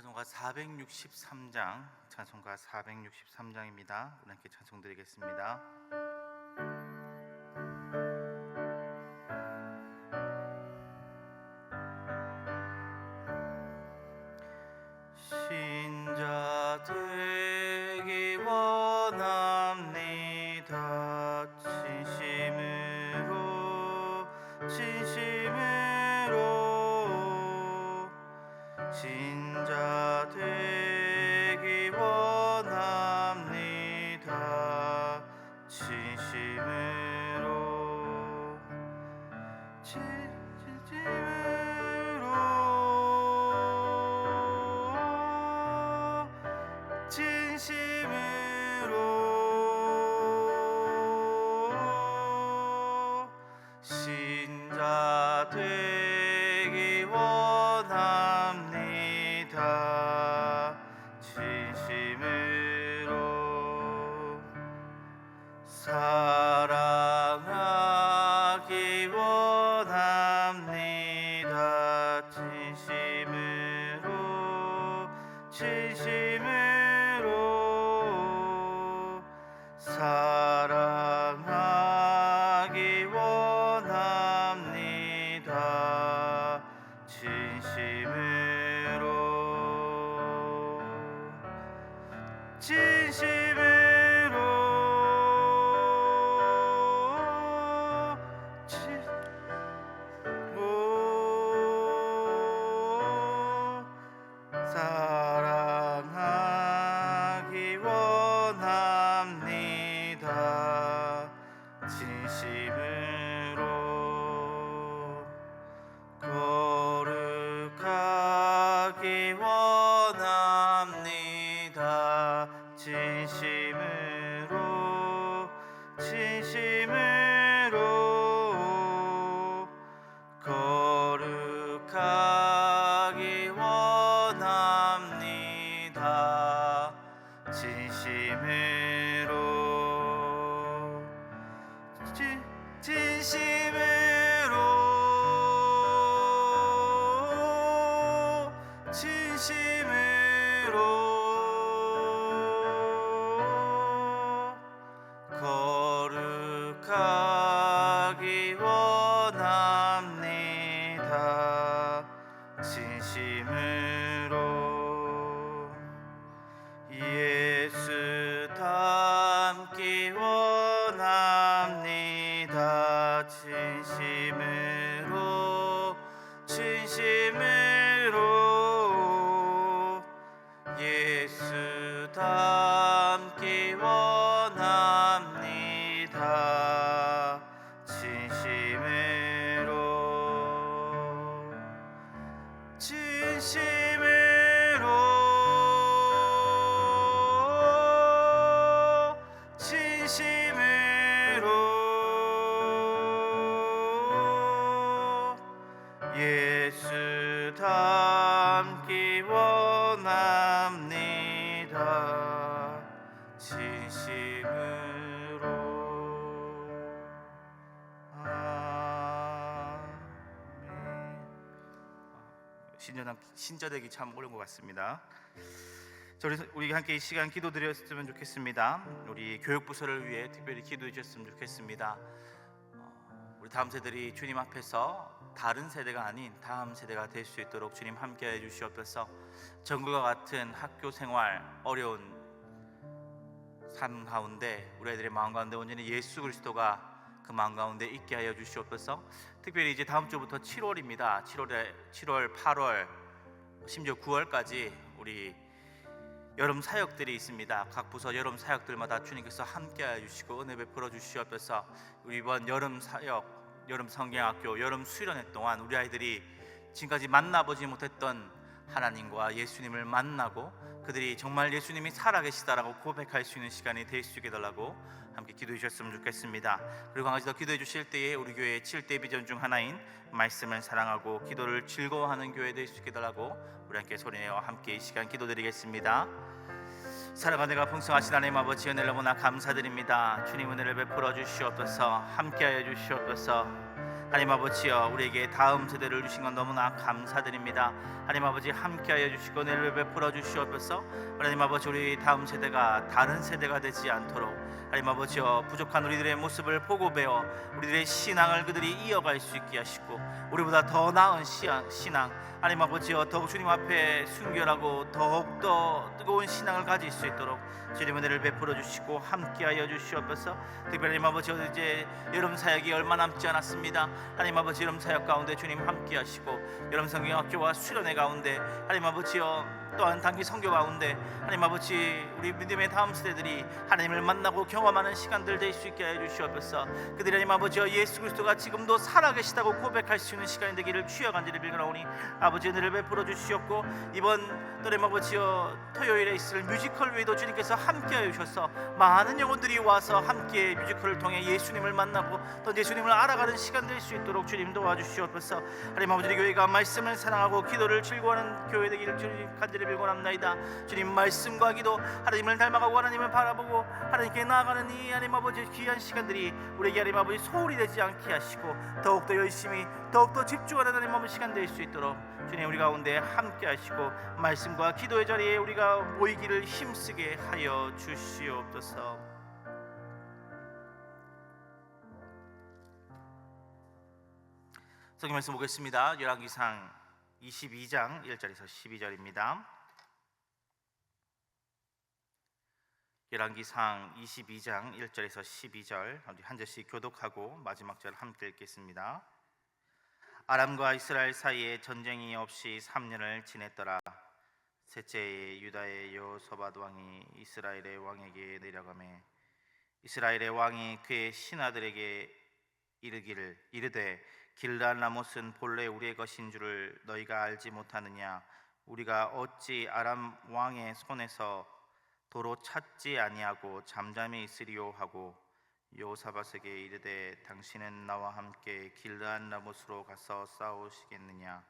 찬송가 463장, 찬송가 463장입니다. 우리 함께 찬송드리겠습니다. 신자 되기 원합니다. 진심으로 신자 되기 원합니다. 진심으로 신자 되기 원합니다. 진심으로 사랑하기 원합니다. 진심으로 사랑하기 원합니다. 사랑하기 원합니다. 진심으로 거룩하기 원합니다. 진심으로 거룩하기 원합니다. 거룩하기 원합니다. 진심으로 예수 닮기 원합니다. 진심으로 예수 닮기 원합니다. 예수 닮기 원합니다. 진심으로 아멘. 신전하기 참 어려운 것 같습니다. 우리 함께 이 시간 기도드렸으면 좋겠습니다. 우리 교육부서를 위해 특별히 기도해 주셨으면 좋겠습니다. 우리 다음 세대들이 주님 앞에서 다른 세대가 아닌 다음 세대가 될 수 있도록 주님 함께해 주시옵소서. 전국과 같은 학교 생활, 어려운 삶 가운데 우리 아이들의 마음 가운데 온전히 예수 그리스도가 그 마음 가운데 있게 하여 주시옵소서. 특별히 이제 다음 주부터 7월입니다. 7월, 8월, 심지어 9월까지 우리 여름 사역들이 있습니다. 각 부서 여름 사역들마다 주님께서 함께하여 주시고 은혜 베풀어 주시옵소서. 우리 이번 여름 사역, 여름 성경학교, 여름 수련회 동안 우리 아이들이 지금까지 만나보지 못했던 하나님과 예수님을 만나고 그들이 정말 예수님이 살아계시다라고 고백할 수 있는 시간이 될 수 있게 해달라고 함께 기도해 주셨으면 좋겠습니다. 그리고 한 가지 더 기도해 주실 때에 우리 교회의 7대 비전 중 하나인 말씀을 사랑하고 기도를 즐거워하는 교회 될 수 있게 해달라고 우리 함께 소리내어 함께 이 시간 기도드리겠습니다. 사랑하는 풍성하신 하나님 아버지, 은혜를 너무나 감사드립니다. 주님 은혜를 베풀어 주시옵소서. 함께하여 주시옵소서. 하나님 아버지여, 우리에게 다음 세대를 주신 건 너무나 감사드립니다. 하나님 아버지, 함께하여 주시고 은혜를 베풀어 주시옵소서. 하나님 아버지, 우리 다음 세대가 다른 세대가 되지 않도록 하나님 아버지여, 부족한 우리들의 모습을 보고 배워 우리들의 신앙을 그들이 이어갈 수 있게 하시고, 우리보다 더 나은 신앙 하나님 아버지여, 더욱 주님 앞에 순결하고 더욱더 뜨거운 신앙을 가질 수 있도록 주님 은혜를 베풀어 주시고 함께하여 주시옵소서. 특별히 하나님 아버지, 이제 여름 사역이 얼마 남지 않았습니다. 하나님 아버지, 여름 사역 가운데 주님 함께하시고, 여름 성경학교와 수련회 가운데 하나님 아버지여, 또한 단기 선교 가운데 하나님 아버지, 우리 믿음의 다음 세대들이 하나님을 만나고 경험하는 시간들 될 수 있게 해주시옵소서. 그들이 하나님 아버지여, 예수 그리스도가 지금도 살아계시다고 고백할 수 있는 시간이 되기를 주여 간절히 빌거나오니 아버지 은혜를 베풀어 주시옵고, 이번 또 하나님 아버지여, 토요일에 있을 뮤지컬 외에도 주님께서 함께하여 주셔서 많은 영혼들이 와서 함께 뮤지컬을 통해 예수님을 만나고 또 예수님을 알아가는 시간 될 수 있도록 주님 도와주시옵소서. 하나님 아버지, 교회가 말씀을 사랑하고 기도를 즐거워하는 교회 되기를 주님 간절히 빌고납나이다. 주님 말씀과 기도, 하나님을 닮아가고 하나님을 바라보고 하나님께 나아가는 이 하나님 아버지 귀한 시간들이 우리에게 하나님 아버지 소홀히 되지 않게 하시고, 더욱더 열심히 더욱더 집중하는 하나님 아버지 시간 될 수 있도록 주님 우리 가운데 함께 하시고, 말씀과 기도의 자리에 우리가 모이기를 힘쓰게 하여 주시옵소서. 성경 말씀 보겠습니다. 열왕기상 22장 1절에서 12절입니다. 열왕기상 22장 1절에서 12절 한 절씩 교독하고 마지막 절 함께 읽겠습니다. 아람과 이스라엘 사이에 전쟁이 없이 3년을 지냈더라. 셋째에 유다의 여호사밧 왕이 이스라엘의 왕에게 내려가매, 이스라엘의 왕이 그의 신하들에게 이르되 길르앗 라못은 본래 우리의 것인 줄을 너희가 알지 못하느냐? 우리가 어찌 아람 왕의 손에서 도로 찾지 아니하고 잠잠히 있으리요 하고, 여호사밧에게 이르되 당신은 나와 함께 길르앗 라못으로 가서 싸우시겠느냐?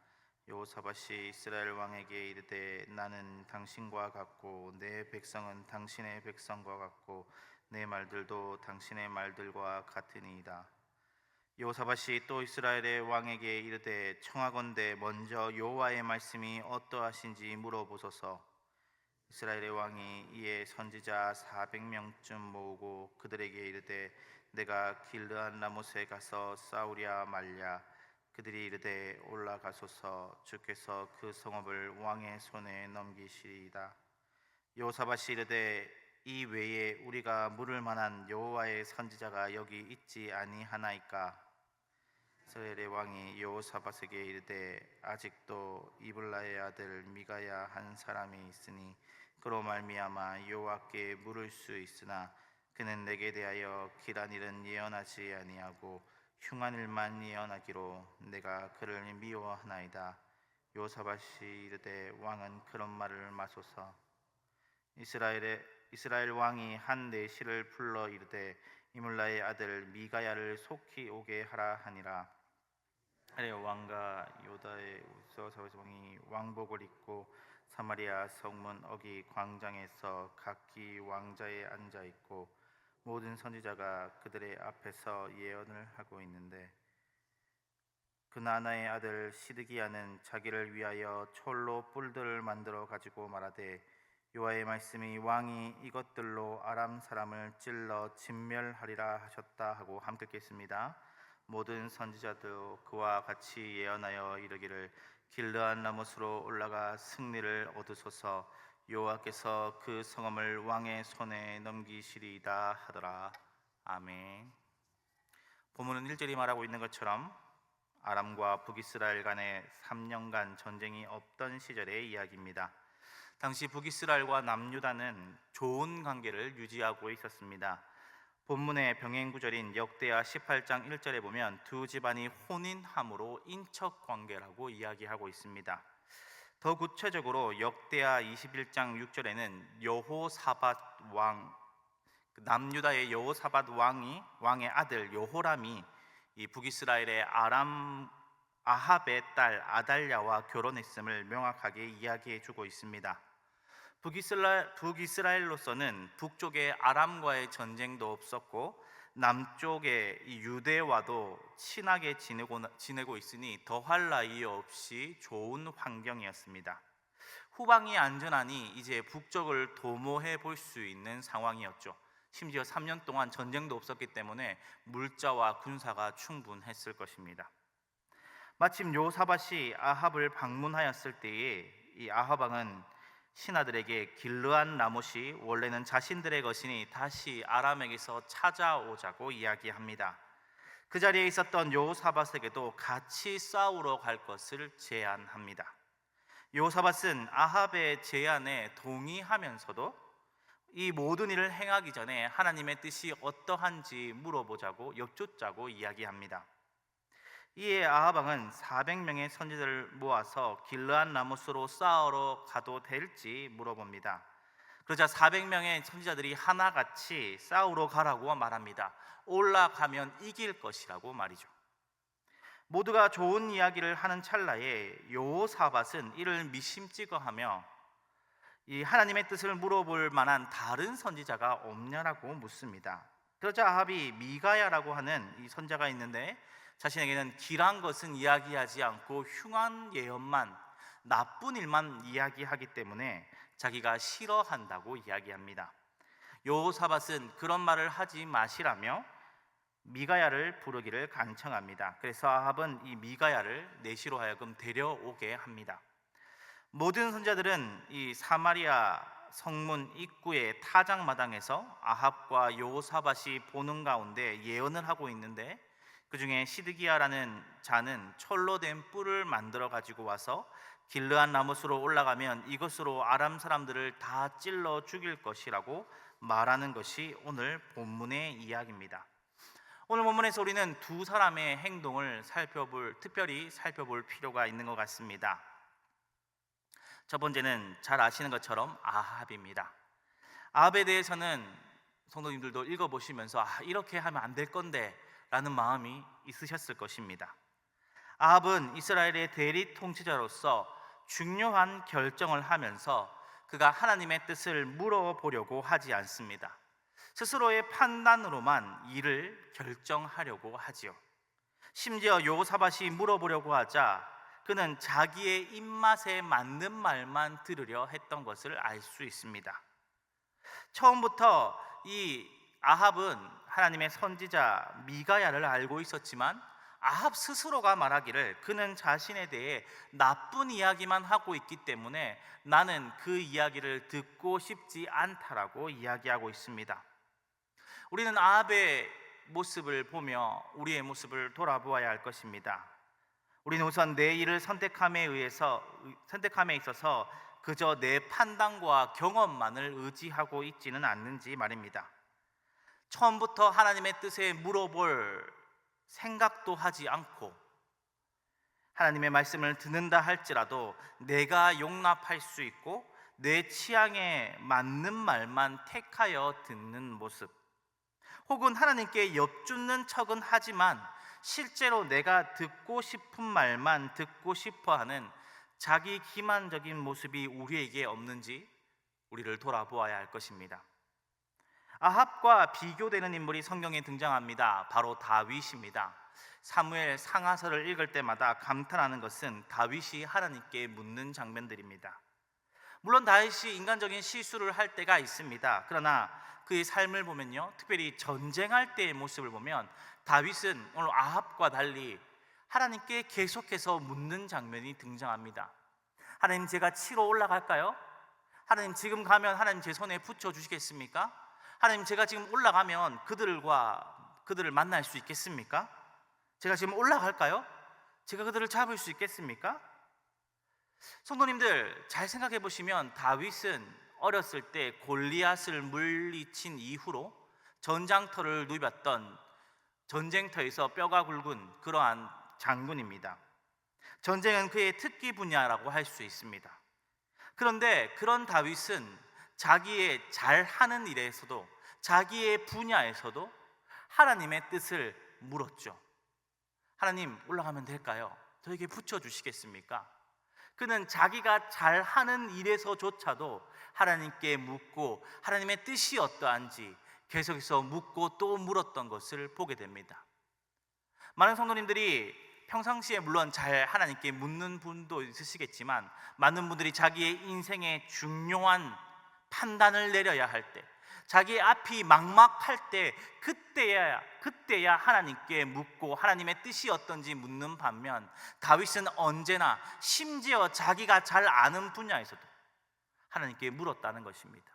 여호사밧이 이스라엘 왕에게 이르되 나는 당신과 같고 내 백성은 당신의 백성과 같고 내 말들도 당신의 말들과 같으니이다. 여호사밧이 또 이스라엘의 왕에게 이르되 청하건대 먼저 여호와의 말씀이 어떠하신지 물어보소서. 이스라엘의 왕이 이에 선지자 400명쯤 모으고 그들에게 이르되 내가 길르앗 라못에 가서 싸우랴 말랴? 그들이 이르되 올라가소서. 주께서 그 성읍을 왕의 손에 넘기시리이다. 여호사밧이 이르되 이 외에 우리가 물을 만한 여호와의 선지자가 여기 있지 아니하나이까? 이스라엘의 왕이 여호사밧에게 이르되 아직도 이블라의 아들 미가야 한 사람이 있으니 그로 말미암아 여호와께 물을 수 있으나 그는 내게 대하여 길한 일은 예언하지 아니하고 흉한 일만 예언하기로 내가 그를 미워하나이다. 여호사밧이 이르되 왕은 그런 말을 마소서. 이스라엘 왕이 한 내시를 불러 이르되 이물라의 아들 미가야를 속히 오게 하라 하니라. 왕과 유다의 여호사밧 왕이 왕복을 입고 사마리아 성문 어기 광장에서 각기 왕자에 앉아 있고 모든 선지자가 그들의 앞에서 예언을 하고 있는데, 그나나의 아들 시드기야는 자기를 위하여 철로 뿔들을 만들어 가지고 말하되 여호와의 말씀이 왕이 이것들로 아람 사람을 찔러 진멸하리라 하셨다 하고 함께 읽겠습니다. 모든 선지자도 그와 같이 예언하여 이르기를 길르앗 라못으로 올라가 승리를 얻으소서. 여호와께서 그 성읍을 왕의 손에 넘기시리이다 하더라. 아멘. 본문은 1절이 말하고 있는 것처럼 아람과 북이스라엘 간에 3년간 전쟁이 없던 시절의 이야기입니다. 당시 북이스라엘과 남유다는 좋은 관계를 유지하고 있었습니다. 본문의 병행 구절인 역대하 18장 1절에 보면 두 집안이 혼인함으로 인척 관계라고 이야기하고 있습니다. 더 구체적으로 역대하 21장 6절에는 여호사밧 왕, 남유다의 여호사밧 왕의 아들 여호람이 이 북이스라엘의 아합의 딸 아달랴와 결혼했음을 명확하게 이야기해주고 있습니다. 북이스라엘로서는 북쪽에 아람과의 전쟁도 없었고 남쪽의 이 유대와도 친하게 지내고 있으니 더할 나위 없이 좋은 환경이었습니다. 후방이 안전하니 이제 북쪽을 도모해 볼 수 있는 상황이었죠. 심지어 3년 동안 전쟁도 없었기 때문에 물자와 군사가 충분했을 것입니다. 마침 요사밧이 아합을 방문하였을 때에 이 아합 왕은 신하들에게 길르앗 라못이 원래는 자신들의 것이니 다시 아람에게서 찾아오자고 이야기합니다. 그 자리에 있었던 여호사밧에게도 같이 싸우러 갈 것을 제안합니다. 여호사밧은 아합의 제안에 동의하면서도 이 모든 일을 행하기 전에 하나님의 뜻이 어떠한지 물어보자고 여쭙자고 이야기합니다. 이에 아합 왕은 400명의 선지자를 모아서 길르앗 라못으로 싸우러 가도 될지 물어봅니다. 그러자 400명의 선지자들이 하나같이 싸우러 가라고 말합니다. 올라가면 이길 것이라고 말이죠. 모두가 좋은 이야기를 하는 찰나에 여호사밧은 이를 미심쩍어하며 이 하나님의 뜻을 물어볼 만한 다른 선지자가 없냐라고 묻습니다. 그러자 아합이 미가야라고 하는 이 선자가 있는데 자신에게는 길한 것은 이야기하지 않고 흉한 예언만, 나쁜 일만 이야기하기 때문에 자기가 싫어한다고 이야기합니다. 여호사밧은 그런 말을 하지 마시라며 미가야를 부르기를 간청합니다. 그래서 아합은 이 미가야를 내시로 하여금 데려오게 합니다. 모든 선자들은 이 사마리아 성문 입구의 타작마당에서 아합과 여호사밧이 보는 가운데 예언을 하고 있는데 그 중에 시드기야라는 자는 철로 된 뿔을 만들어 가지고 와서 길르앗 라못으로 올라가면 이것으로 아람 사람들을 다 찔러 죽일 것이라고 말하는 것이 오늘 본문의 이야기입니다. 오늘 본문에서 우리는 두 사람의 행동을 특별히 살펴볼 필요가 있는 것 같습니다. 첫 번째는 잘 아시는 것처럼 아합입니다. 아합에 대해서는 성도님들도 읽어보시면서 이렇게 하면 안 될 건데 라는 마음이 있으셨을 것입니다. 아합은 이스라엘의 대리 통치자로서 중요한 결정을 하면서 그가 하나님의 뜻을 물어보려고 하지 않습니다. 스스로의 판단으로만 일을 결정하려고 하지요. 심지어 여호사밧이 물어보려고 하자 그는 자기의 입맛에 맞는 말만 들으려 했던 것을 알 수 있습니다. 처음부터 이 아합은 하나님의 선지자 미가야를 알고 있었지만 아합 스스로가 말하기를 그는 자신에 대해 나쁜 이야기만 하고 있기 때문에 나는 그 이야기를 듣고 싶지 않다라고 이야기하고 있습니다. 우리는 아합의 모습을 보며 우리의 모습을 돌아보아야 할 것입니다. 우리는 우선 내 일을 선택함에 있어서 그저 내 판단과 경험만을 의지하고 있지는 않는지 말입니다. 처음부터 하나님의 뜻에 물어볼 생각도 하지 않고 하나님의 말씀을 듣는다 할지라도 내가 용납할 수 있고 내 취향에 맞는 말만 택하여 듣는 모습, 혹은 하나님께 엿듣는 척은 하지만 실제로 내가 듣고 싶은 말만 듣고 싶어하는 자기 기만적인 모습이 우리에게 없는지 우리를 돌아보아야 할 것입니다. 아합과 비교되는 인물이 성경에 등장합니다. 바로 다윗입니다. 사무엘 상하서를 읽을 때마다 감탄하는 것은 다윗이 하나님께 묻는 장면들입니다. 물론 다윗이 인간적인 실수를 할 때가 있습니다. 그러나 그의 삶을 보면요, 특별히 전쟁할 때의 모습을 보면 다윗은 오늘 아합과 달리 하나님께 계속해서 묻는 장면이 등장합니다. 하나님, 제가 치러 올라갈까요? 하나님, 지금 가면 하나님 제 손에 붙여주시겠습니까? 하나님, 제가 지금 올라가면 그들을 만날 수 있겠습니까? 제가 지금 올라갈까요? 제가 그들을 잡을 수 있겠습니까? 성도님들, 잘 생각해 보시면 다윗은 어렸을 때 골리앗을 물리친 이후로 전장터를 누볐던 전쟁터에서 뼈가 굵은 그러한 장군입니다. 전쟁은 그의 특기 분야라고 할 수 있습니다. 그런데 그런 다윗은 자기의 잘하는 일에서도 자기의 분야에서도 하나님의 뜻을 물었죠. 하나님, 올라가면 될까요? 저에게 붙여주시겠습니까? 그는 자기가 잘하는 일에서조차도 하나님께 묻고 하나님의 뜻이 어떠한지 계속해서 묻고 또 물었던 것을 보게 됩니다. 많은 성도님들이 평상시에 물론 잘 하나님께 묻는 분도 있으시겠지만, 많은 분들이 자기의 인생의 중요한 판단을 내려야 할 때, 자기의 앞이 막막할 때, 그때야 하나님께 묻고 하나님의 뜻이 어떤지 묻는 반면, 다윗은 언제나 심지어 자기가 잘 아는 분야에서도 하나님께 물었다는 것입니다.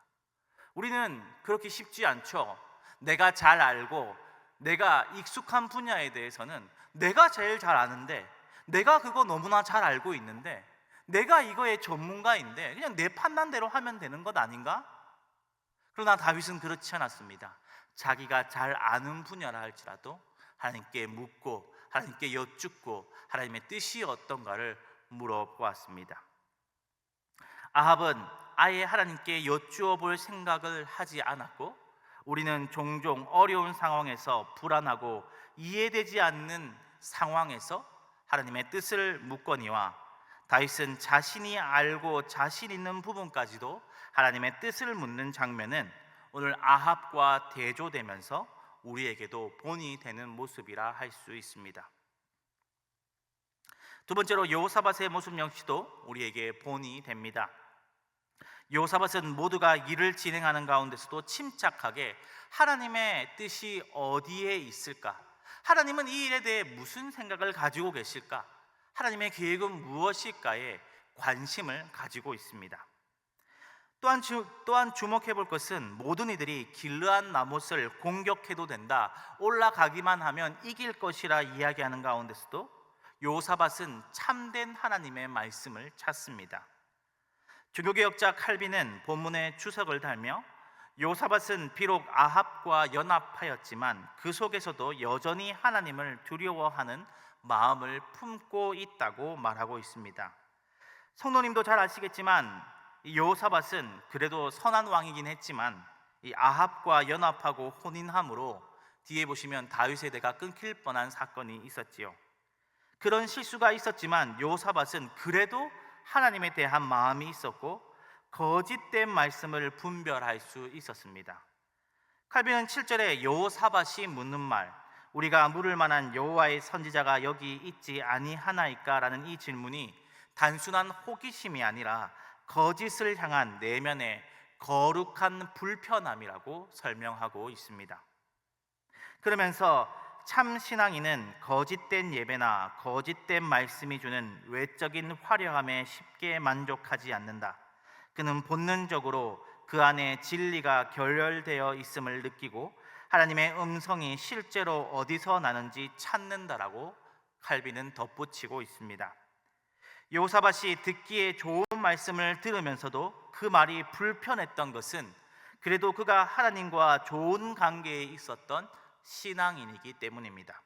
우리는 그렇게 쉽지 않죠. 내가 잘 알고 내가 익숙한 분야에 대해서는 내가 제일 잘 아는데, 내가 그거 너무나 잘 알고 있는데, 내가 이거의 전문가인데 그냥 내 판단대로 하면 되는 것 아닌가? 그러나 다윗은 그렇지 않았습니다. 자기가 잘 아는 분야라 할지라도 하나님께 묻고 하나님께 여쭙고 하나님의 뜻이 어떤가를 물어보았습니다. 아합은 아예 하나님께 여쭈어 볼 생각을 하지 않았고, 우리는 종종 어려운 상황에서 불안하고 이해되지 않는 상황에서 하나님의 뜻을 묻거니와, 다윗은 자신이 알고 자신 있는 부분까지도 하나님의 뜻을 묻는 장면은 오늘 아합과 대조되면서 우리에게도 본이 되는 모습이라 할 수 있습니다. 두 번째로 여호사밧의 모습 역시도 우리에게 본이 됩니다. 여호사밧은 모두가 일을 진행하는 가운데서도 침착하게 하나님의 뜻이 어디에 있을까? 하나님은 이 일에 대해 무슨 생각을 가지고 계실까? 하나님의 계획은 무엇일까에 관심을 가지고 있습니다. 또한 주목해 볼 것은, 모든 이들이 길르앗 나못을 공격해도 된다, 올라가기만 하면 이길 것이라 이야기하는 가운데서도 여호사밧은 참된 하나님의 말씀을 찾습니다. 주교개혁자 칼빈은 본문에 주석을 달며, 여호사밧은 비록 아합과 연합하였지만 그 속에서도 여전히 하나님을 두려워하는 마음을 품고 있다고 말하고 있습니다. 성도님도 잘 아시겠지만 여호사밧은 그래도 선한 왕이긴 했지만 이 아합과 연합하고 혼인함으로 뒤에 보시면 다윗의 대가 끊길 뻔한 사건이 있었지요. 그런 실수가 있었지만 여호사밧은 그래도 하나님에 대한 마음이 있었고 거짓된 말씀을 분별할 수 있었습니다. 칼빈은 7절에 여호사밧이 묻는 말, 우리가 물을 만한 여호와의 선지자가 여기 있지 아니하나이까? 라는 이 질문이 단순한 호기심이 아니라 거짓을 향한 내면의 거룩한 불편함이라고 설명하고 있습니다. 그러면서 참 신앙인은 거짓된 예배나 거짓된 말씀이 주는 외적인 화려함에 쉽게 만족하지 않는다. 그는 본능적으로 그 안에 진리가 결혈되어 있음을 느끼고 하나님의 음성이 실제로 어디서 나는지 찾는다라고 칼빈은 덧붙이고 있습니다. 여호사밧이 듣기에 좋은 말씀을 들으면서도 그 말이 불편했던 것은 그래도 그가 하나님과 좋은 관계에 있었던 신앙인이기 때문입니다.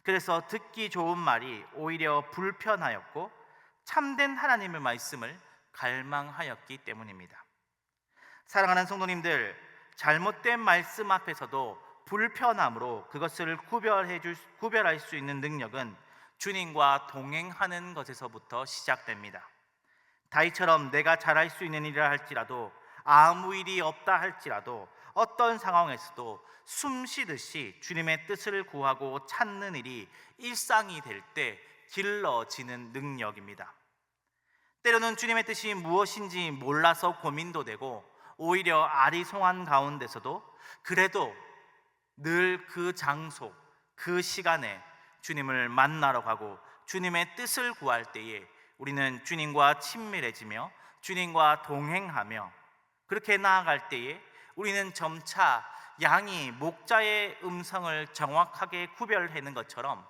그래서 듣기 좋은 말이 오히려 불편하였고 참된 하나님의 말씀을 갈망하였기 때문입니다. 사랑하는 성도님들, 잘못된 말씀 앞에서도 불편함으로 그것을 구별할 수 있는 능력은 주님과 동행하는 것에서부터 시작됩니다. 다윗처럼 내가 잘할 수 있는 일이라 할지라도, 아무 일이 없다 할지라도, 어떤 상황에서도 숨 쉬듯이 주님의 뜻을 구하고 찾는 일이 일상이 될 때 길러지는 능력입니다. 때로는 주님의 뜻이 무엇인지 몰라서 고민도 되고 오히려 아리송한 가운데서도 그래도 늘 그 장소, 그 시간에 주님을 만나러 가고 주님의 뜻을 구할 때에 우리는 주님과 친밀해지며 주님과 동행하며 그렇게 나아갈 때에 우리는 점차 양이 목자의 음성을 정확하게 구별하는 것처럼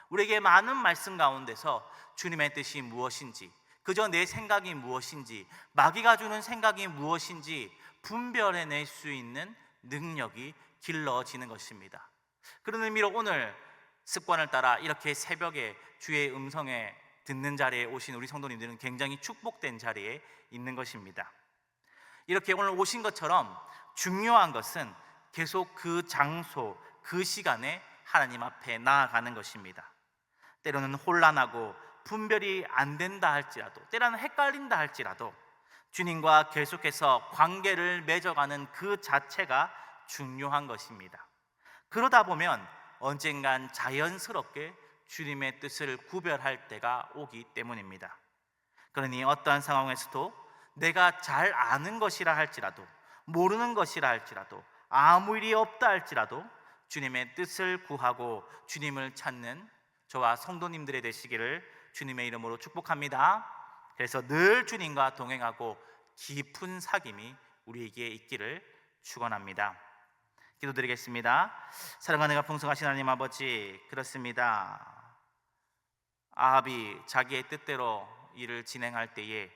우리에게 많은 말씀 가운데서 주님의 뜻이 무엇인지, 그저 내 생각이 무엇인지, 마귀가 주는 생각이 무엇인지 분별해낼 수 있는 능력이 길러지는 것입니다. 그런 의미로 오늘 습관을 따라 이렇게 새벽에 주의 음성에 듣는 자리에 오신 우리 성도님들은 굉장히 축복된 자리에 있는 것입니다. 이렇게 오늘 오신 것처럼 중요한 것은 계속 그 장소, 그 시간에 하나님 앞에 나아가는 것입니다. 때로는 혼란하고 분별이 안 된다 할지라도, 때로는 헷갈린다 할지라도 주님과 계속해서 관계를 맺어가는 그 자체가 중요한 것입니다. 그러다 보면 언젠간 자연스럽게 주님의 뜻을 구별할 때가 오기 때문입니다. 그러니 어떠한 상황에서도 내가 잘 아는 것이라 할지라도 모르는 것이라 할지라도 아무 일이 없다 할지라도 주님의 뜻을 구하고 주님을 찾는 저와 성도님들의 되시기를 주님의 이름으로 축복합니다. 그래서 늘 주님과 동행하고 깊은 사귐이 우리에게 있기를 축원합니다. 기도드리겠습니다. 사랑하는 풍성하신 하나님 아버지, 그렇습니다. 아합이 자기의 뜻대로 일을 진행할 때에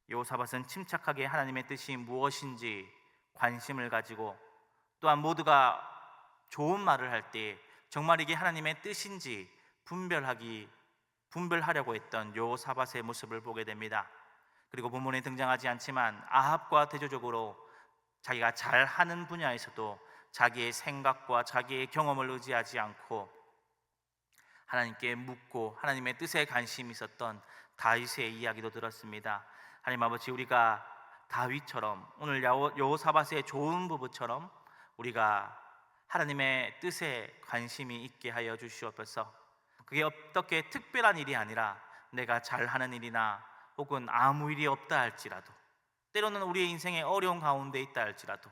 여호사밧은 침착하게 하나님의 뜻이 무엇인지 관심을 가지고, 또한 모두가 좋은 말을 할 때 정말 이게 하나님의 뜻인지 분별하려고 했던 여호사밧의 모습을 보게 됩니다. 그리고 본문에 등장하지 않지만 아합과 대조적으로 자기가 잘하는 분야에서도 자기의 생각과 자기의 경험을 의지하지 않고 하나님께 묻고 하나님의 뜻에 관심이 있었던 다윗의 이야기도 들었습니다. 하나님 아버지, 우리가 다윗처럼 오늘 여호사밧의 좋은 부부처럼 우리가 하나님의 뜻에 관심이 있게 하여 주시옵소서. 그게 어떻게 특별한 일이 아니라 내가 잘하는 일이나 혹은 아무 일이 없다 할지라도, 때로는 우리의 인생의 어려운 가운데 있다 할지라도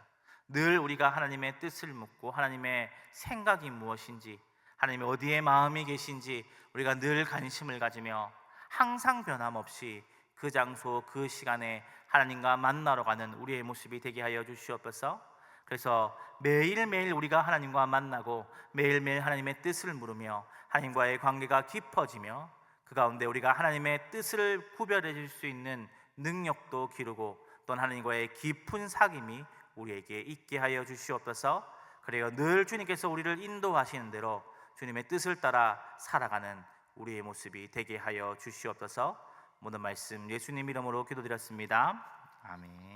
늘 우리가 하나님의 뜻을 묻고 하나님의 생각이 무엇인지, 하나님이 어디에 마음이 계신지 우리가 늘 관심을 가지며 항상 변함없이 그 장소 그 시간에 하나님과 만나러 가는 우리의 모습이 되게 하여 주시옵소서. 그래서 매일매일 우리가 하나님과 만나고 매일매일 하나님의 뜻을 물으며 하나님과의 관계가 깊어지며 그 가운데 우리가 하나님의 뜻을 구별해 줄 수 있는 능력도 기르고 또 하나님과의 깊은 사귐이 우리에게 있게 하여 주시옵소서. 그래요, 늘 주님께서 우리를 인도하시는 대로 주님의 뜻을 따라 살아가는 우리의 모습이 되게 하여 주시옵소서. 모든 말씀 예수님 이름으로 기도드렸습니다. 아멘.